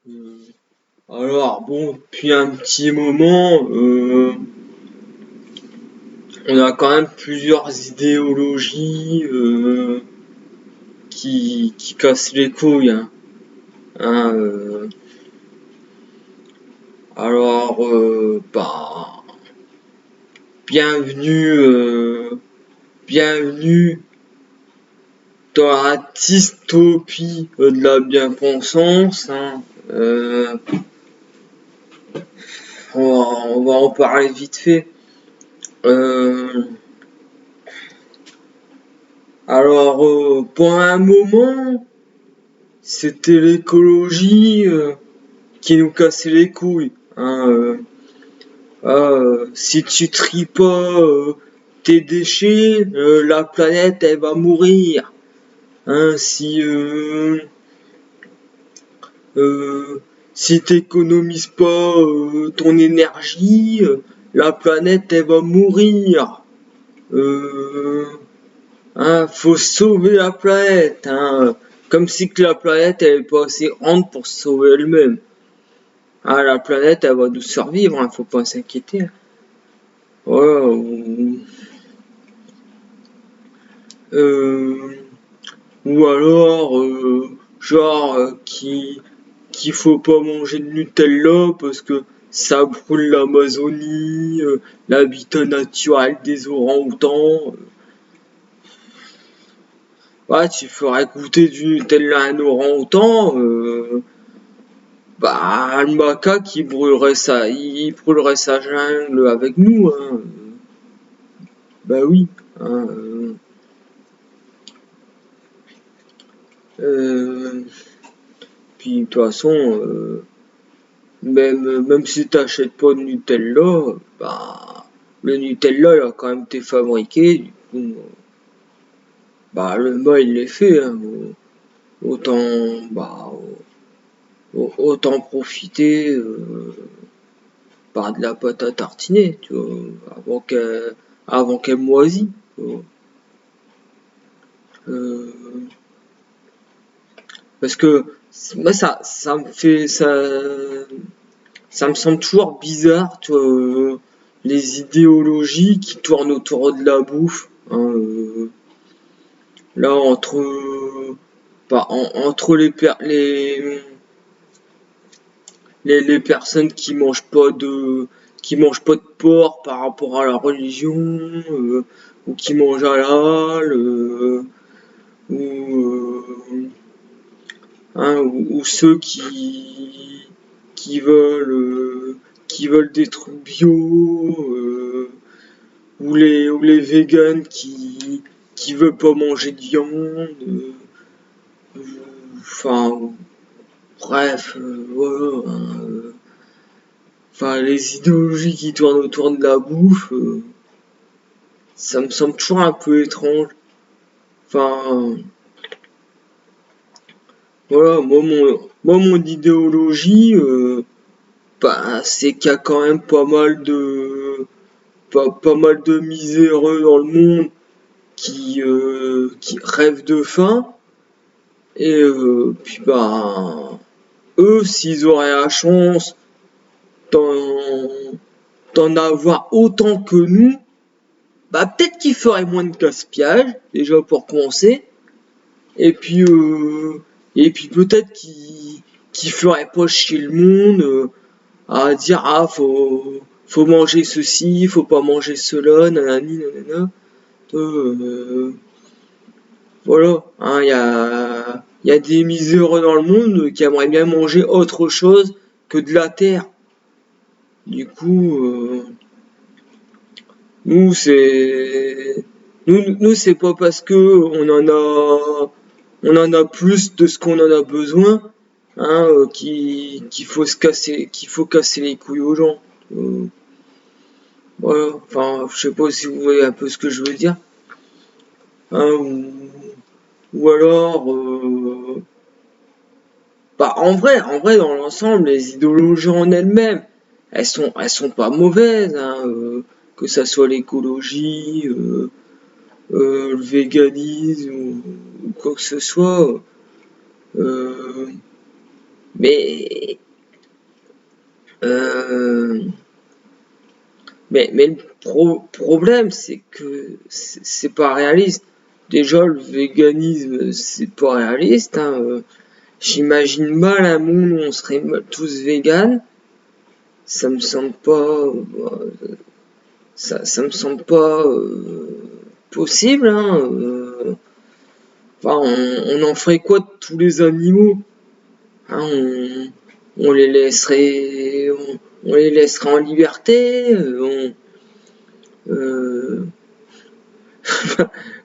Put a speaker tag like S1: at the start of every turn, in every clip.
S1: Euh, alors bon, depuis un petit moment, on a quand même plusieurs idéologies qui cassent les couilles, hein. Hein, bah, bienvenue, bienvenue dans la dystopie de la bien-pensance, hein. Euh, on va en parler vite fait. Euh, pendant un moment, c'était l'écologie qui nous cassait les couilles, hein. Si tu tries pas tes déchets, la planète elle va mourir. Hein, euh, si t'économises pas ton énergie, la planète elle va mourir. Euh, faut sauver la planète, hein. Comme si que la planète elle est pas assez grande pour se sauver elle-même. Ah, la planète elle va nous survivre, hein, faut pas s'inquiéter. Ouais, euh, ou alors genre qu'il faut pas manger de Nutella parce que ça brûle l'Amazonie, l'habitat naturel des orang-outans. Ouais, tu ferais goûter du Nutella à un orang-outan, bah le macaque il brûlerait sa jungle avec nous, hein. Bah oui, hein, euh, puis de toute façon, même si t'achètes pas de Nutella, bah, le Nutella, il a quand même été fabriqué, du coup, bah, le mal, il est fait, hein. Autant, bah, autant profiter, de la pâte à tartiner, tu vois, avant qu'elle moisit, tu vois. Euh, parce que, moi, ça me semble toujours bizarre, tu vois, les idéologies qui tournent autour de la bouffe, hein, là, entre les personnes qui mangent pas de porc par rapport à la religion, ou qui mangent halal, ou, ou ceux qui veulent des trucs bio, ou les véganes qui veulent pas manger de viande, enfin bref, voilà, hein, enfin les idéologies qui tournent autour de la bouffe, ça me semble toujours un peu étrange. Enfin voilà, moi mon idéologie, bah c'est qu'il y a quand même pas mal de miséreux dans le monde qui rêvent de faim. Et puis bah eux, s'ils auraient la chance d'en d'en avoir autant que nous, bah peut-être qu'ils feraient moins de gaspillage, déjà pour commencer. Et puis peut-être qu'ils feraient pas chier le monde à dire ah faut manger ceci, faut pas manger cela, nanani nanana. Euh, voilà, hein, il y a des miséreux dans le monde qui aimeraient bien manger autre chose que de la terre. Du coup, nous c'est nous c'est pas parce que on en a plus de ce qu'on en a besoin, hein, qu'il faut casser les couilles aux gens. Euh, voilà, enfin, je sais pas si vous voyez un peu ce que je veux dire, hein, ou alors, bah, en vrai, dans l'ensemble, les idéologies en elles-mêmes, elles sont pas mauvaises, hein, que ça soit l'écologie, le véganisme ou quoi que ce soit. Euh, Mais, euh, mais le problème, c'est que c'est pas réaliste. Déjà, le véganisme, c'est pas réaliste. Hein. J'imagine mal un monde où on serait tous véganes. Ça me semble pas, ça me semble pas possible. Hein. Enfin, on en ferait quoi de tous les animaux? Hein, on les laisserait, on les laisserait en liberté. Euh,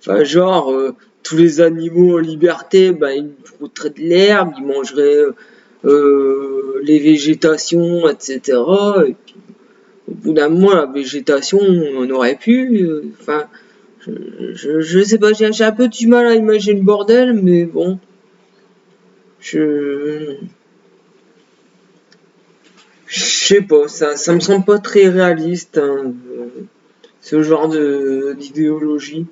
S1: enfin, genre, tous les animaux en liberté, ben, ils brouteraient de l'herbe, ils mangeraient les végétations, etc. Et puis, au bout d'un moment, la végétation, on aurait pu. Enfin, je sais pas, j'ai un peu du mal à imaginer le bordel, mais bon, je, je sais pas, ça me semble pas très réaliste, hein, ce genre d'idéologie.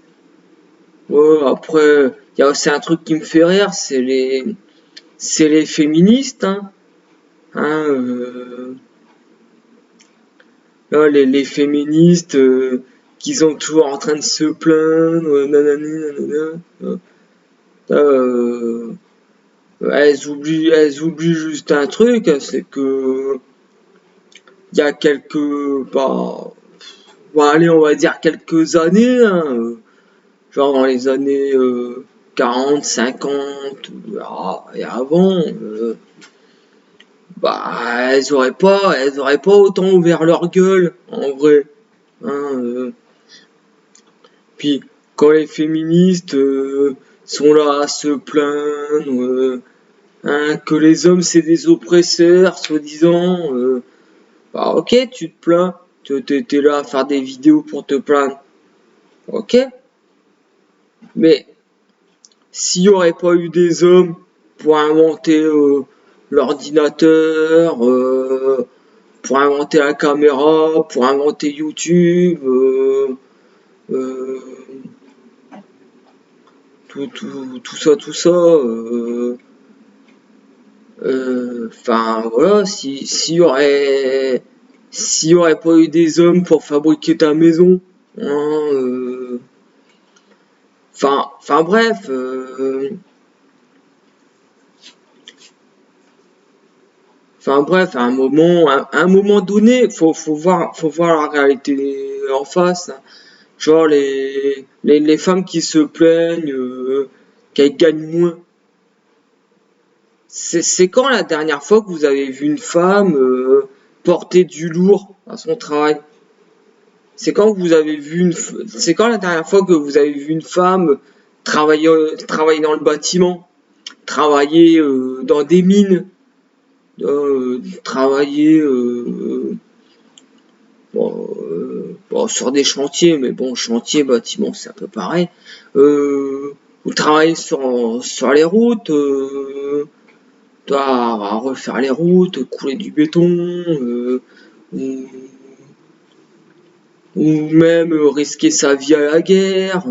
S1: Ouais, après, il y a aussi un truc qui me fait rire, c'est les féministes, hein. Hein, là, les féministes qui sont toujours en train de se plaindre, nanani, nanana. Euh, elles oublient juste un truc, c'est que il y a quelques, bah, bon, allez, on va dire quelques années, hein, genre dans les années 40, 50, et avant, bah, elles auraient pas autant ouvert leur gueule, en vrai. Hein, puis, quand les féministes sont là à se plaindre, hein, que les hommes c'est des oppresseurs, soi-disant, bah ok, tu te plains, t'es là à faire des vidéos pour te plaindre, ok, mais s'il n'y aurait pas eu des hommes pour inventer l'ordinateur, pour inventer la caméra, pour inventer YouTube, euh, tout ça, enfin voilà, s'il y aurait pas eu des hommes pour fabriquer ta maison, hein, enfin bref, à un moment donné, faut voir la réalité en face. Hein. Genre les femmes qui se plaignent qu'elles gagnent moins. C'est quand la dernière fois que vous avez vu une femme porter du lourd à son travail? C'est quand la dernière fois que vous avez vu une femme travailler dans le bâtiment, travailler dans des mines, travailler bon, sur des chantiers, mais bon, chantier, bâtiment, c'est un peu pareil. Ou travailler sur les routes, à refaire les routes, couler du béton, ou, ou même risquer sa vie à la guerre.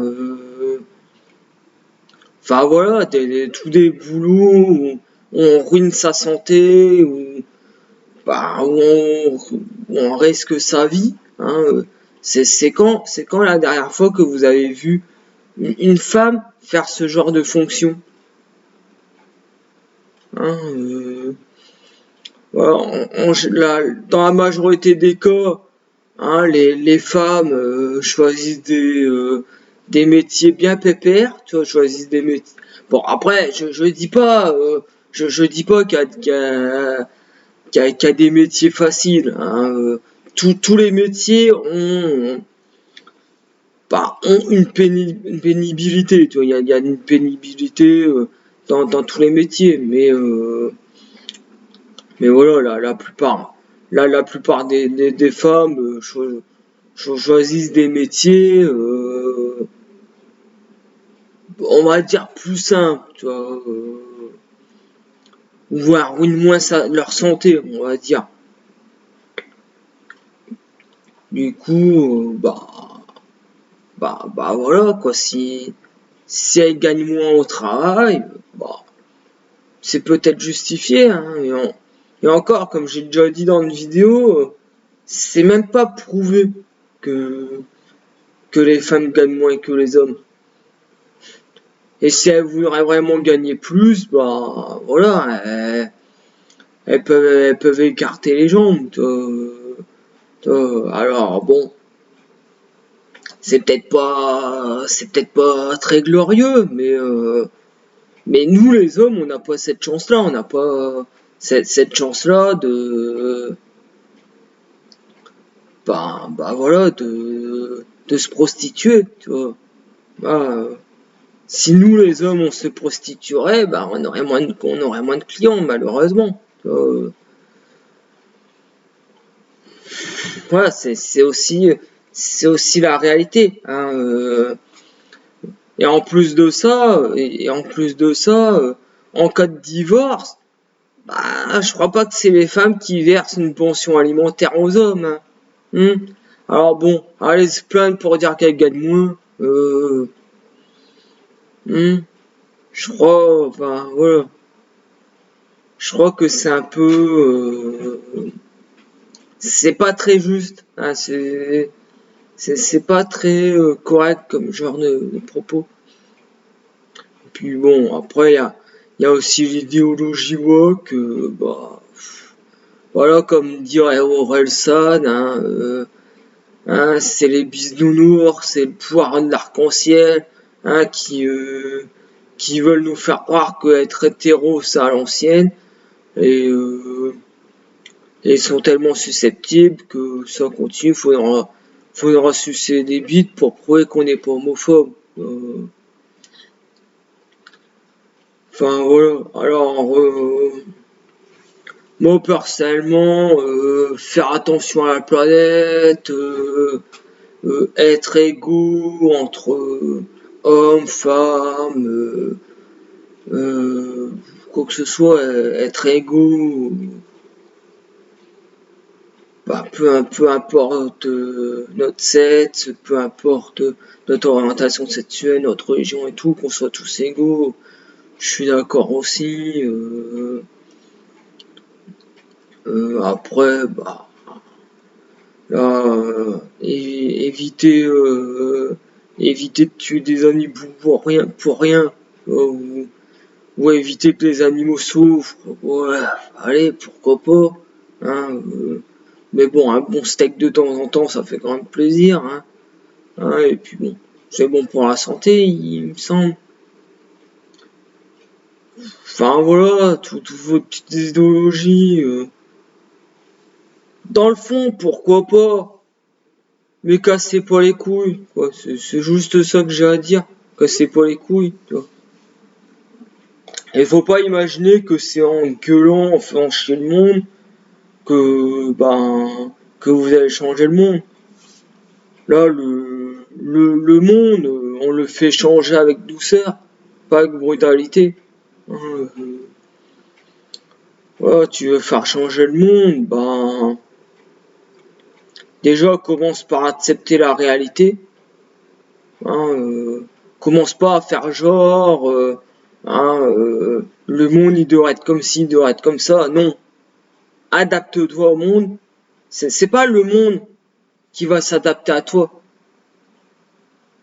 S1: Enfin voilà, tous des boulots où on ruine sa santé, bah, où on risque sa vie. Hein. C'est quand la dernière fois que vous avez vu une femme faire ce genre de fonction? Hein, voilà, dans la majorité des cas, hein, les femmes choisissent des métiers bien pépères, tu vois, choisissent des métiers. Bon, après, je dis pas, je dis pas qu'il y a des métiers faciles. Hein, tous les métiers ont, bah, ont une pénibilité, tu vois, il y a une pénibilité dans tous les métiers, mais voilà, la plupart des femmes choisissent des métiers, on va dire plus simples, tu vois, voire ruinent moins leur santé, on va dire. Du coup, bah voilà, quoi, si elles gagnent moins au travail, bah, c'est peut-être justifié, hein, et encore, comme j'ai déjà dit dans une vidéo, c'est même pas prouvé que les femmes gagnent moins que les hommes. Et si elles voudraient vraiment gagner plus, bah voilà, elles peuvent écarter les jambes. Alors bon, c'est peut-être pas très glorieux, mais nous les hommes, on n'a pas cette chance-là, on n'a pas cette chance-là voilà, de se prostituer, tu vois. Bah, si nous les hommes on se prostituerait, bah on aurait moins de clients malheureusement. Voilà, c'est aussi la réalité. Hein, et en plus de ça, en cas de divorce, bah je crois pas que c'est les femmes qui versent une pension alimentaire aux hommes. Hein. Alors bon, allez se plaindre pour dire qu'elles gagnent moins. Je crois, enfin voilà. Je crois que c'est un peu, c'est pas très juste. Hein, c'est pas très correct comme genre de propos. Et puis bon, après il y a aussi l'idéologie woke. Voilà, comme dirait Orelsan, c'est les bisounours, c'est le pouvoir de l'arc-en-ciel, hein, qui veulent nous faire croire qu'être hétéro, c'est à l'ancienne. Et ils sont tellement susceptibles que ça continue. Faudra sucer des bites pour prouver qu'on n'est pas homophobe. Enfin voilà. Alors moi personnellement, faire attention à la planète, être égaux entre hommes, femmes, quoi que ce soit, être égaux. Bah, peu importe notre sexe, peu importe notre orientation sexuelle, notre religion et tout, qu'on soit tous égaux. Je suis d'accord aussi. Après, bah, là, éviter de tuer des animaux pour rien, ou éviter que les animaux souffrent. Ouais, allez, pourquoi pas. Hein, mais bon, un bon steak de temps en temps, ça fait quand même plaisir. Hein, et puis bon, c'est bon pour la santé, il me semble. Enfin voilà, toutes vos petites idéologies. Dans le fond, pourquoi pas. Mais cassez pas les couilles. C'est juste ça que j'ai à dire. Cassez pas les couilles. Et faut pas imaginer que c'est en gueulant, en faisant chier le monde, que vous allez changer le monde. Là, le monde, on le fait changer avec douceur, pas avec brutalité. Voilà, tu veux faire changer le monde, déjà commence par accepter la réalité. Commence pas à faire genre, le monde il devrait être comme ci, il devrait être comme ça. Non, adapte-toi au monde. C'est pas le monde qui va s'adapter à toi.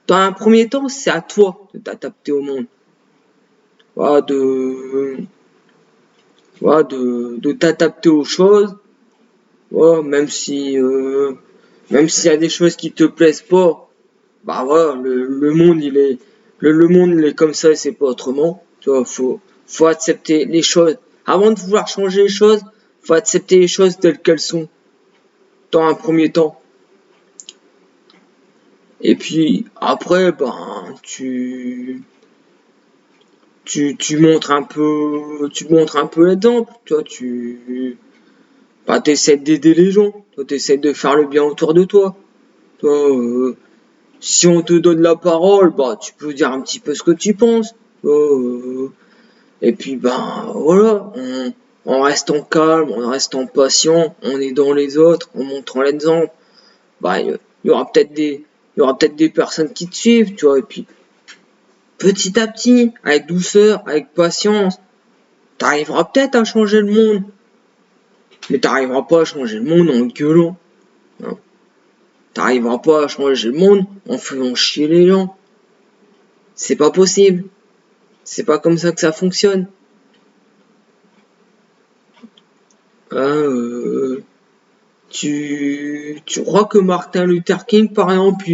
S1: Dans un premier temps, c'est à toi de t'adapter au monde. Voilà, de t'adapter aux choses. Voilà, même s'il y a des choses qui te plaisent pas, bah voilà, le monde le monde il est comme ça et c'est pas autrement. Tu vois, faut accepter les choses. Avant de vouloir changer les choses, faut accepter les choses telles qu'elles sont. Dans un premier temps. Et puis après, tu montres un peu l'exemple. Toi, t'essaies d'aider les gens. Toi, t'essaies de faire le bien autour de toi. Toi, si on te donne la parole, tu peux dire un petit peu ce que tu penses. Et puis, voilà, en restant calme, en restant patient, en aidant les autres, en montrant l'exemple, il y aura peut-être des personnes qui te suivent, tu vois. Et puis, petit à petit, avec douceur, avec patience, T'arriveras peut-être à changer le monde, mais t'arriveras pas à changer le monde en gueulant. Hein. T'arriveras pas à changer le monde en faisant chier les gens. C'est pas possible. C'est pas comme ça que ça fonctionne. Hein, tu crois que Martin Luther King, par exemple,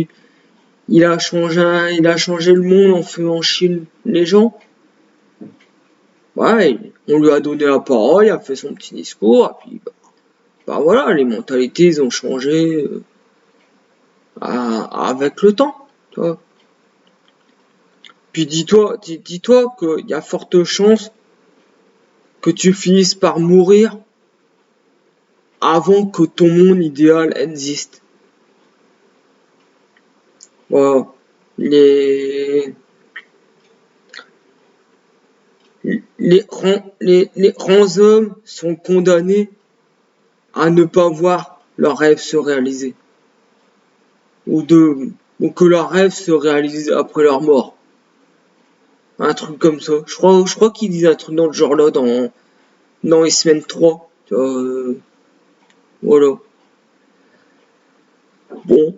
S1: il a changé le monde en faisant chier les gens? Ouais, on lui a donné la parole, il a fait son petit discours, et puis bah voilà, les mentalités ils ont changé avec le temps. Tu vois. Puis dis-toi qu'il y a forte chance que tu finisses par mourir avant que ton monde idéal existe. Voilà. Les, les grands hommes sont condamnés à ne pas voir leurs rêves se réaliser. Ou que leurs rêves se réalisent après leur mort. Un truc comme ça. Je crois qu'ils disent un truc dans le genre là dans les semaines 3. Voilà. Bon,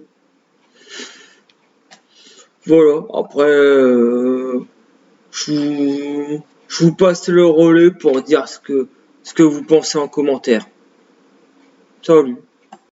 S1: voilà. Après, je vous passe le relais pour dire ce que vous pensez en commentaire. Salut.